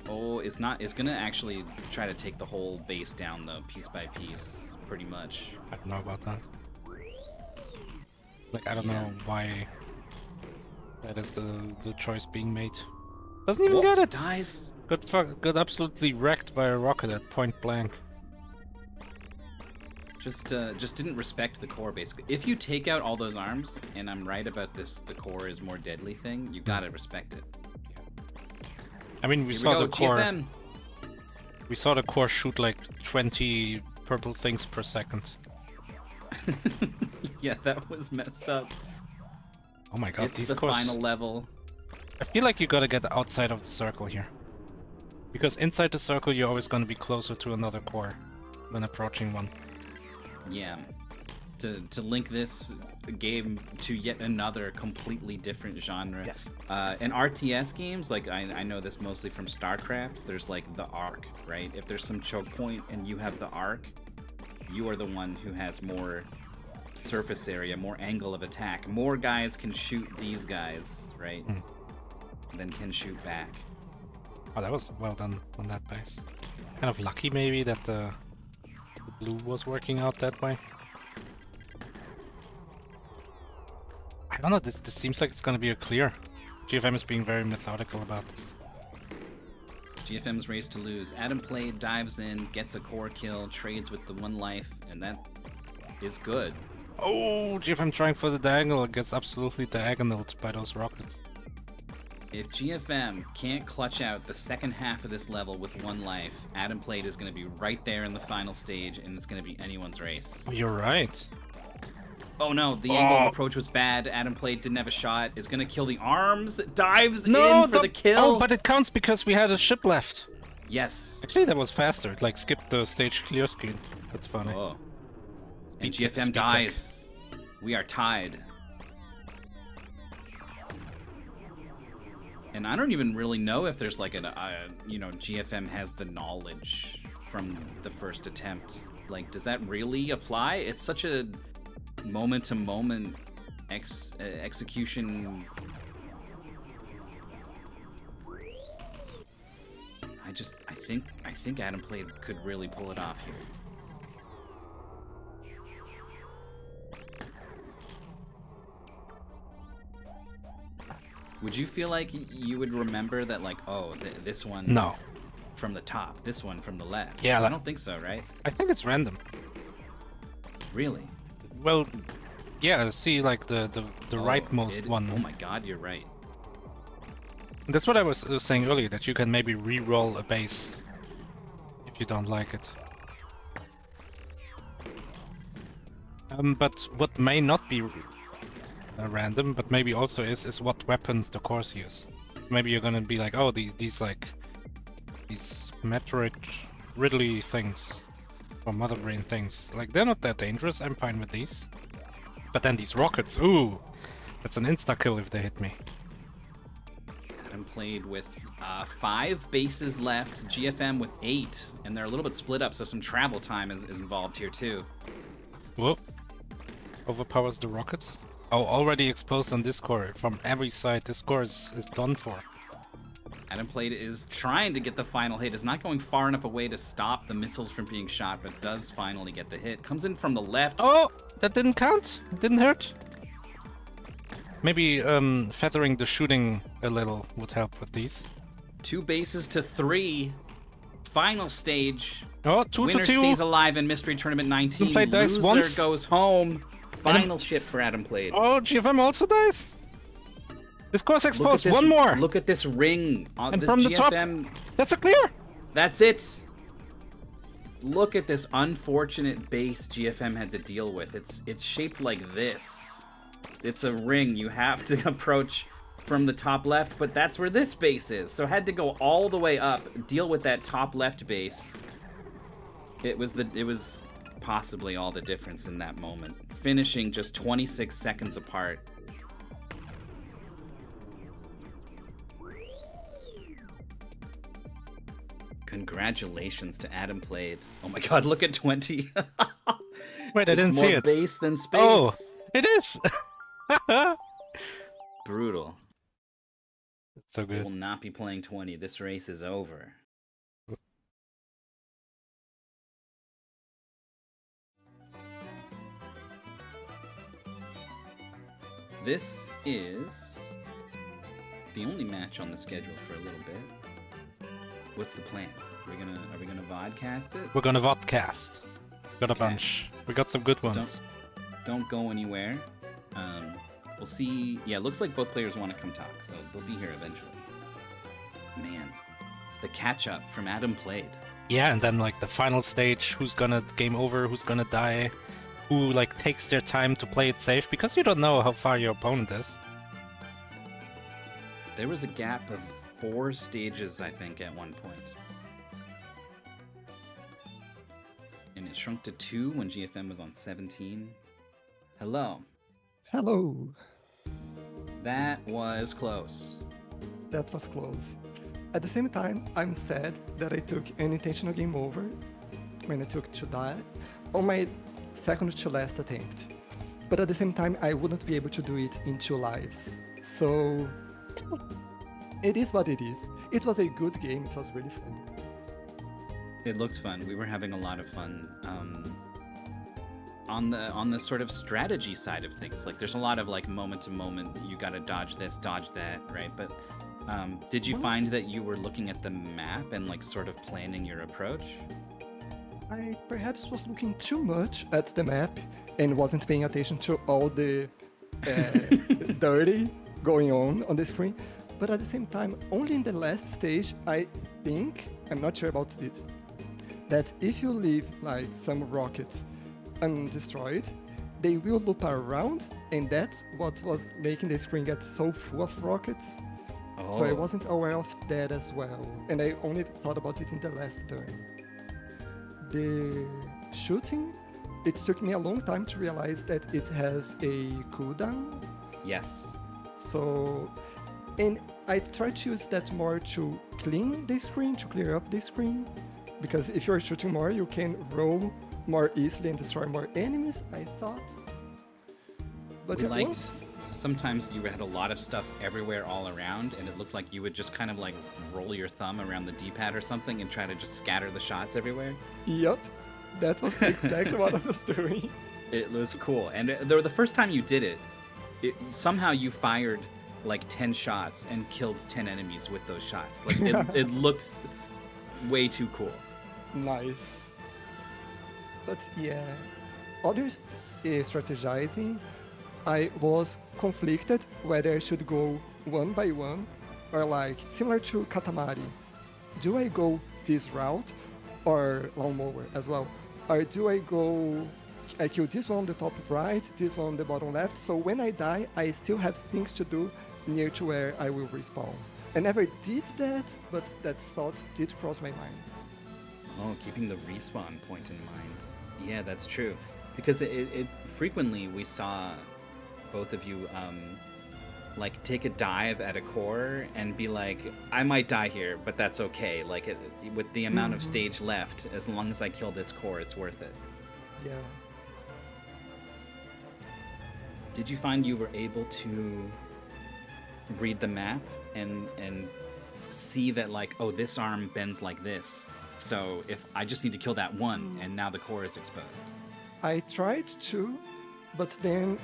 Oh, is gonna actually try to take the whole base down though, piece by piece, pretty much. I don't know about that. Like, I don't know why that is the choice being made. Doesn't even get it! Dies! Got absolutely wrecked by a rocket at point blank. Just didn't respect the core, basically. If you take out all those arms, and I'm right about this, the core is more deadly thing, you gotta respect it. I mean, we saw the core. GFM. We saw the core shoot like 20 purple things per second. Yeah, that was messed up. Oh my god, It's these the cores. final level. I feel like you gotta get outside of the circle here. Because inside the circle, you're always gonna be closer to another core than approaching one. Yeah. To link this game to yet another completely different genre. Yes. In RTS games, like I know this mostly from StarCraft, there's like the arc, right? If there's some choke point and you have the arc, you are the one who has more surface area, more angle of attack. More guys can shoot these guys, right? Than can shoot back. Oh, that was well done on that base. Kind of lucky maybe that the blue was working out that way. I don't know, this seems like it's gonna be a clear. GFM is being very methodical about this. It's GFM's race to lose. AtomPlayed dives in, gets a core kill, trades with the 1 life, and that is good. Oh, GFM trying for the diagonal, gets absolutely diagonaled by those rockets. If GFM can't clutch out the second half of this level with 1 life, AtomPlayed is going to be right there in the final stage, and it's going to be anyone's race. Oh, you're right. Oh no, the angle of approach was bad. AtomPlayed didn't have a shot. Is going to kill the arms. Dives in for the kill. Oh, but it counts because we had a ship left. Yes. Actually, that was faster. It like skipped the stage clear screen. That's funny. Oh. And Speed GFM dies. We are tied. And I don't even really know if there's like GFM has the knowledge from the first attempt. Like, does that really apply? It's such a moment-to-moment execution. I think AtomPlayed could really pull it off here. Would you feel like you would remember that, like, oh, this one No. from the top, this one from the left? Yeah, I don't think so, right? I think it's random. Really? Well, yeah, see, like the rightmost one. Oh my god, you're right. That's what I was saying earlier, that you can maybe re-roll a base if you don't like it. But what may not be random, but maybe also is what weapons the cores use. So maybe you're gonna be like, oh, these Metroid Ridley things, or Mother Brain things, like they're not that dangerous. I'm fine with these. But then these rockets, ooh, that's an insta kill if they hit me. AtomPlayed with 5 bases left, GFM with 8, and they're a little bit split up, so some travel time is involved here too. Whoa. Overpowers the rockets. Oh, already exposed on this core. From every side, this core is done for. AtomPlayed is trying to get the final hit. Is not going far enough away to stop the missiles from being shot, but does finally get the hit. Comes in from the left. Oh, that didn't count. It didn't hurt. Maybe feathering the shooting a little would help with these. 2 bases to 3. Final stage. Oh, 2 Winner to 2. stays alive in Mystery Tournament 19. AtomPlayed dies Loser once. goes home. Final ship for AtomPlayed. Oh, GFM also dies. This course Look at exposed. this, One more. Look at this ring on And this from the GFM. top. That's a clear. That's it. Look at this unfortunate base GFM had to deal with. It's shaped like this. It's a ring you have to approach from the top left, but that's where this base is. So had to go all the way up, deal with that top left base. It was possibly all the difference in that moment. Finishing just 26 seconds apart. Congratulations to AtomPlayed. Oh my god, look at 20. Wait, I didn't see it. More base than space. Oh, it is. Brutal. It's so We will good. not be playing 20. This race is over. This is the only match on the schedule for a little bit. What's the plan? Are we gonna vodcast it? We're gonna vodcast. Got a Okay. bunch. We got some good So ones. Don't go anywhere. We'll see. Yeah, it looks like both players want to come talk, so they'll be here eventually. Man, the catch up from AtomPlayed. Yeah, and then like the final stage, who's gonna game over, who's gonna die, who like takes their time to play it safe, because you don't know how far your opponent is. There was a gap of 4 stages, I think, at one point. And it shrunk to 2 when GFM was on 17. Hello. Hello. That was close. That was close. At the same time, I'm sad that I took an intentional game over when I took to die on my second to last attempt. But at the same time, I wouldn't be able to do it in 2 lives. So it is what it is. It was a good game. It was really fun. It looked fun. We were having a lot of fun on the sort of strategy side of things. Like there's a lot of like moment to moment. You got to dodge this, dodge that, right? But did you find that you were looking at the map and like sort of planning your approach? I perhaps was looking too much at the map and wasn't paying attention to all the dirty going on the screen. But at the same time, only in the last stage, I think, I'm not sure about this, that if you leave like some rockets undestroyed, they will loop around, and that's what was making the screen get so full of rockets. Oh. So I wasn't aware of that as well, and I only thought about it in the last turn. The shooting, it took me a long time to realize that it has a cooldown. Yes. So, and I try to use that more to clean the screen, to clear up the screen, because if you're shooting more, you can roll more easily and destroy more enemies, I thought. But We it liked was, sometimes you had a lot of stuff everywhere all around, and it looked like you would just kind of like roll your thumb around the D-pad or something and try to just scatter the shots everywhere. yep, that was exactly what I was doing. It was cool. And the first time you did it, somehow you fired like 10 shots and killed 10 enemies with those shots. Like it looked way too cool. Nice. But yeah, others strategizing, I was conflicted whether I should go one by one or like similar to Katamari. Do I go this route or lawnmower as well? Or do I kill this one on the top right, this one on the bottom left, so when I die, I still have things to do near to where I will respawn. I never did that, but that thought did cross my mind. Oh, keeping the respawn point in mind. Yeah, that's true. Because it frequently we saw both of you like take a dive at a core and be like, I might die here, but that's okay. Like with the amount of stage left, as long as I kill this core, it's worth it. Yeah. Did you find you were able to read the map and see that like, oh, this arm bends like this, so if I just need to kill that one, and now the core is exposed? I tried to, but then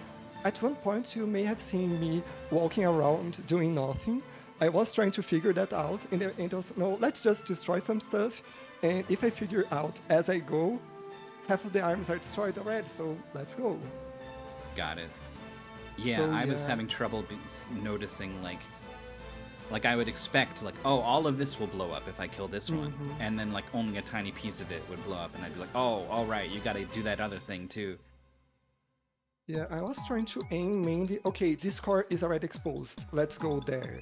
at one point you may have seen me walking around doing nothing. I was trying to figure that out, and I was, no, let's just destroy some stuff, And if I figure out as I go, half of the arms are destroyed already, so let's go. Got it. Yeah, So, I was yeah. having trouble noticing like I would expect like, oh, all of this will blow up if I kill this one, and then like only a tiny piece of it would blow up, and I'd be like, oh, all right, you got to do that other thing too. Yeah, I was trying to aim mainly, okay, this core is already exposed, let's go there.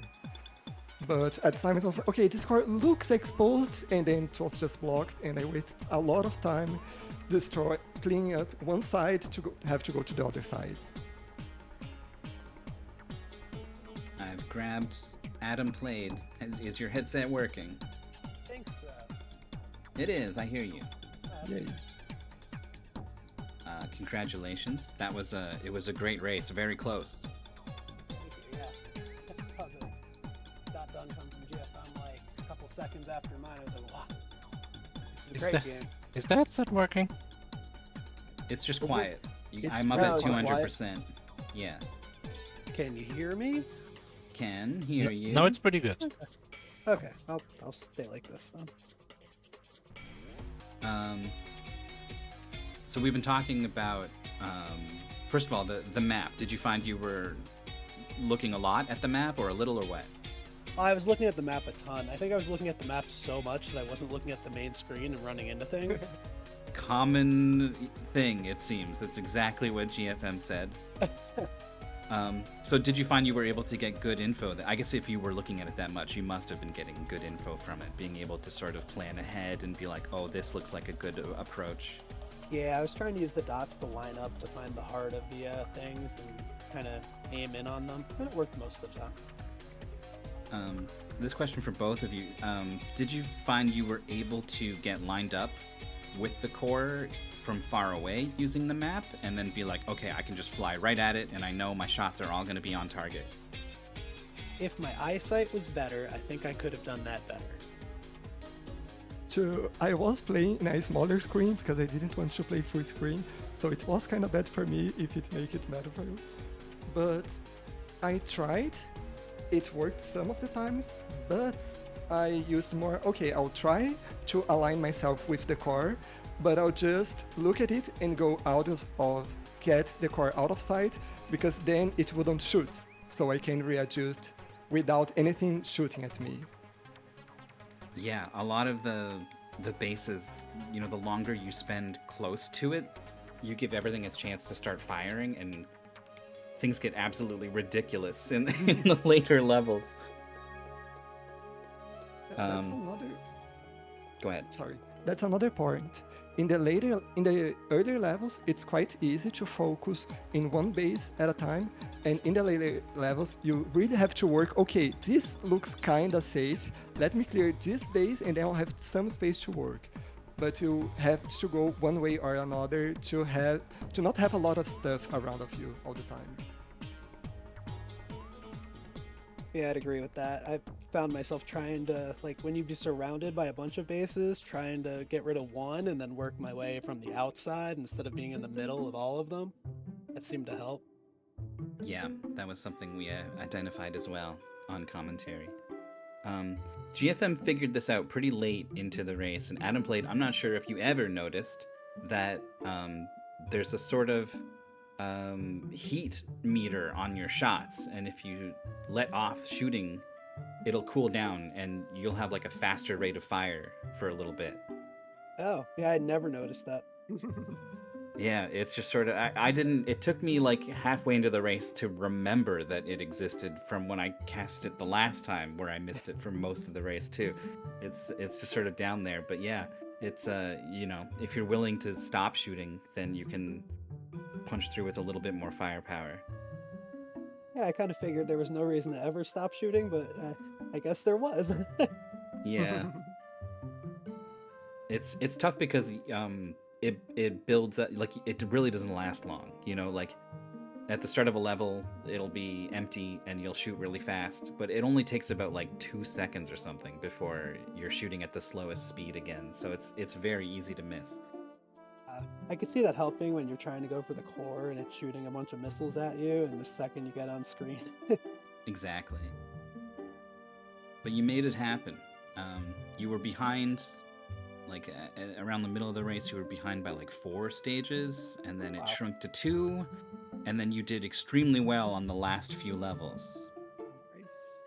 But at the time it was like, okay, this core looks exposed, and then it was just blocked, and I wasted a lot of time cleaning up one side to have to go to the other side. I've grabbed AtomPlayed. Is your headset working? I think so. It is. I hear you. Yay. Congratulations. It was a great race. Very close. Thank you, yeah. I saw the dot done come from GFM like a couple seconds after mine. I was like, wow. This is a great game. Is the headset working? It's just Is it? quiet. It's I'm up Oh, at is it quiet? 200%. Yeah. Can you hear me? Can hear you. No, it's pretty good. Okay, I'll stay like this then. So we've been talking about, first of all, the map. Did you find you were looking a lot at the map, or a little, or what? I was looking at the map a ton. I think I was looking at the map so much that I wasn't looking at the main screen and running into things. Common thing, it seems. That's exactly what GFM said. So did you find you were able to get good info? I guess if you were looking at it that much, you must have been getting good info from it, being able to sort of plan ahead and be like, oh, this looks like a good approach. Yeah, I was trying to use the dots to line up to find the heart of the things and kind of aim in on them, and it worked most of the time. This question for both of you. Did you find you were able to get lined up with the core from far away using the map, and then be like, okay, I can just fly right at it, and I know my shots are all going to be on target? If my eyesight was better, I think I could have done that better. So I was playing in a smaller screen because I didn't want to play full screen, so it was kind of bad for me if it make it better for you. But I tried, it worked some of the times, but I used more, okay, I'll try to align myself with the core, but I'll just look at it and go out of get the core out of sight, because then it wouldn't shoot, so I can readjust without anything shooting at me. Yeah, a lot of the bases, you know, the longer you spend close to it, you give everything a chance to start firing, and things get absolutely ridiculous in the later levels. That's another. Go ahead. Sorry, that's another point. In the earlier levels, it's quite easy to focus in one base at a time, and in the later levels, you really have to work. Okay, this looks kinda safe. Let me clear this base, and then I'll have some space to work. But you have to go one way or another to not have a lot of stuff around of you all the time. Yeah, I'd agree with that. I found myself trying to, like, when you'd be surrounded by a bunch of bases, trying to get rid of one and then work my way from the outside instead of being in the middle of all of them. That seemed to help. Yeah, that was something we identified as well on commentary. GFM figured this out pretty late into the race, and AtomPlayed, I'm not sure if you ever noticed that there's a sort of heat meter on your shots, and if you let off shooting, it'll cool down and you'll have like a faster rate of fire for a little bit. Oh, yeah, I'd never noticed that. Yeah, it's just sort of, I didn't, it took me like halfway into the race to remember that it existed from when I cast it the last time, where I missed it for most of the race too. It's just sort of down there, but yeah, it's you know, if you're willing to stop shooting, then you can punch through with a little bit more firepower. Yeah, I kind of figured there was no reason to ever stop shooting, but I guess there was. Yeah. It's tough because it builds up, like, it really doesn't last long, you know, like at the start of a level it'll be empty and you'll shoot really fast, but it only takes about like 2 seconds or something before you're shooting at the slowest speed again, so it's very easy to miss. I could see that helping when you're trying to go for the core and it's shooting a bunch of missiles at you, and the second you get on screen. Exactly. But you made it happen. You were behind like around the middle of the race, you were behind by like 4 stages, and then it Wow. shrunk to 2, and then you did extremely well on the last few levels. Nice.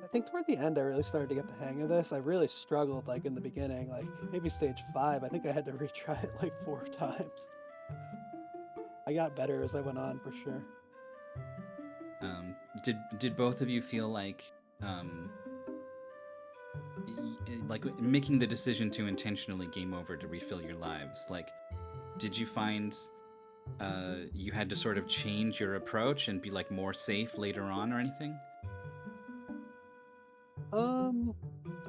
I think toward the end I really started to get the hang of this. I really struggled like in the beginning, like maybe stage 5. I think I had to retry it like 4 times. I got better as I went on for sure. Did both of you feel like like making the decision to intentionally game over to refill your lives? Like, did you find you had to sort of change your approach and be like more safe later on or anything? Um,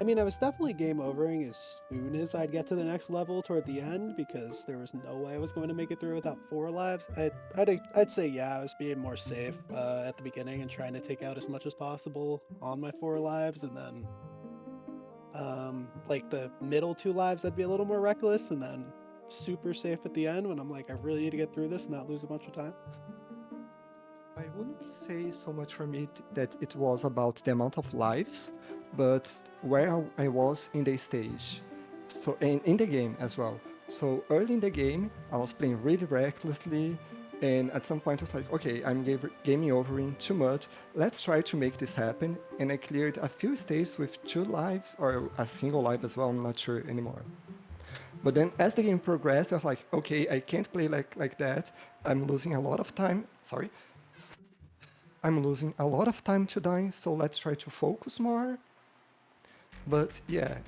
I mean, I was definitely game overing as soon as I'd get to the next level toward the end because there was no way I was going to make it through without 4 lives. I'd say yeah, I was being more safe at the beginning and trying to take out as much as possible on my 4 lives, and then like the middle 2 lives, I'd be a little more reckless, and then super safe at the end when I'm like, I really need to get through this and not lose a bunch of time. I wouldn't say so much for me that it was about the amount of lives, but where I was in the stage. So, and in the game as well. So early in the game, I was playing really recklessly, and at some point I was like, okay, I'm gaming over in too much. Let's try to make this happen. And I cleared a few stages with 2 lives, or a single life as well, I'm not sure anymore. But then as the game progressed, I was like, okay, I can't play like that. I'm losing a lot of time. Sorry. I'm losing a lot of time to die, so let's try to focus more. But yeah,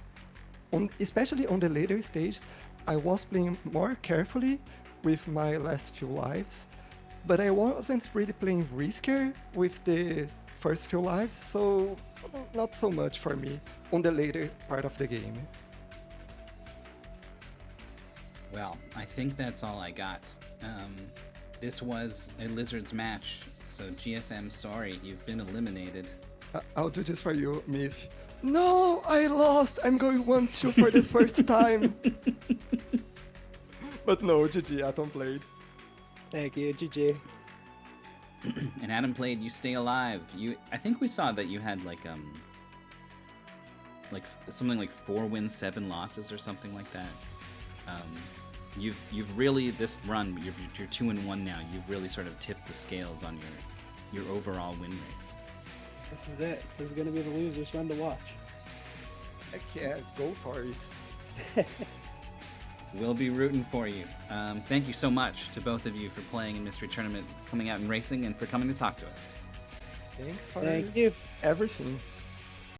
especially on the later stage, I was playing more carefully with my last few lives, but I wasn't really playing riskier with the first few lives, so not so much for me on the later part of the game. Well, I think that's all I got. This was a Lizards match, so GFM, sorry, you've been eliminated. I'll do this for you, Miff. No, I lost! I'm going 1-2 for the first time! But no, GG, AtomPlayed. Thank you, GG. And AtomPlayed, you stay alive. I think we saw that you had like something like 4 wins, 7 losses, or something like that. You've really, this run, you're 2-1 now. You've really sort of tipped the scales on your overall win rate. This is it. This is gonna be the losers' run to watch. Heck yeah, go for it. We'll be rooting for you. Thank you so much to both of you for playing in Mystery Tournament, coming out and racing, and for coming to talk to us. Thanks for Thank you. everything.